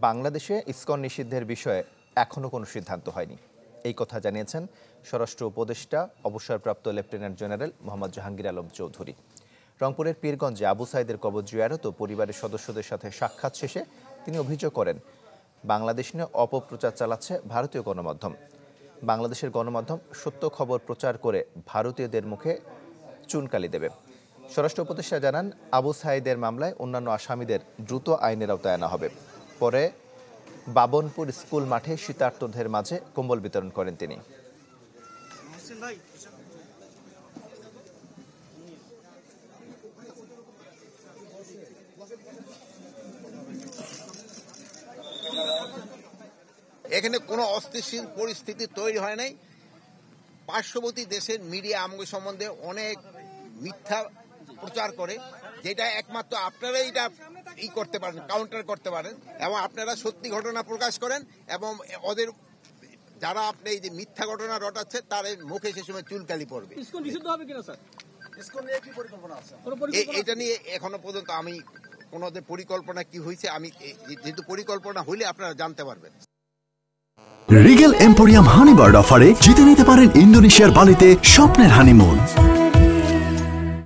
বাংলাদেশে ইসকন নিষিদ্ধের বিষয়ে এখনো কোনো সিদ্ধান্ত হয়নি। এই কথা জানিয়েছেন স্বরাষ্ট্র উপদেষ্টা অবসরপ্রাপ্ত লেফটেন্যান্ট জেনারেল মোহাম্মদ জাহাঙ্গীর আলম চৌধুরী। রংপুরের পীরগঞ্জে আবু সাইদের কবর জিয়ারত ও পরিবারের সদস্যদের সাথে সাক্ষাৎ শেষে তিনি অভিযোগ করেন, বাংলাদেশ নিয়ে অপপ্রচার চালাচ্ছে ভারতীয় গণমাধ্যম। বাংলাদেশের গণমাধ্যম সত্য খবর প্রচার করে ভারতীয়দের মুখে চুনকালি দেবে। স্বরাষ্ট্র উপদেষ্টা জানান, আবু সাইদের মামলায় অন্যান্য আসামিদের দ্রুত আইনের আওতায় আনা হবে। পরে বাবনপুর স্কুল মাঠে শীতার্তদের মাঝে কম্বল বিতরণ করেন তিনি। এখানে কোনো অস্থিতিশীল পরিস্থিতি তৈরি হয় নাই। পার্শ্ববর্তী দেশের মিডিয়া আমাদের সম্বন্ধে অনেক মিথ্যা প্রচার করে, যেটা একমাত্র আপনারা এটা করতে পারেন, কাউন্টার করতে পারেন, এবং আপনারা সত্যি ঘটনা প্রকাশ করেন এবং ওদের যারা আপনি এই যে মিথ্যা ঘটনা রটাচ্ছে তার মুখে সে সময় চুলকালি পড়বে। এটা নিয়ে এখনো পর্যন্ত আমি কোনো পরিকল্পনা কি হয়েছে, আমি যেহেতু পরিকল্পনা হইলে আপনারা জানতে পারবেন। রিগেল এম্পোরিয়াম হানিবার্ড অফারে জিতে নিতে পারেন ইন্দোনেশিয়ার বালিতে স্বপ্নের হানিমুন।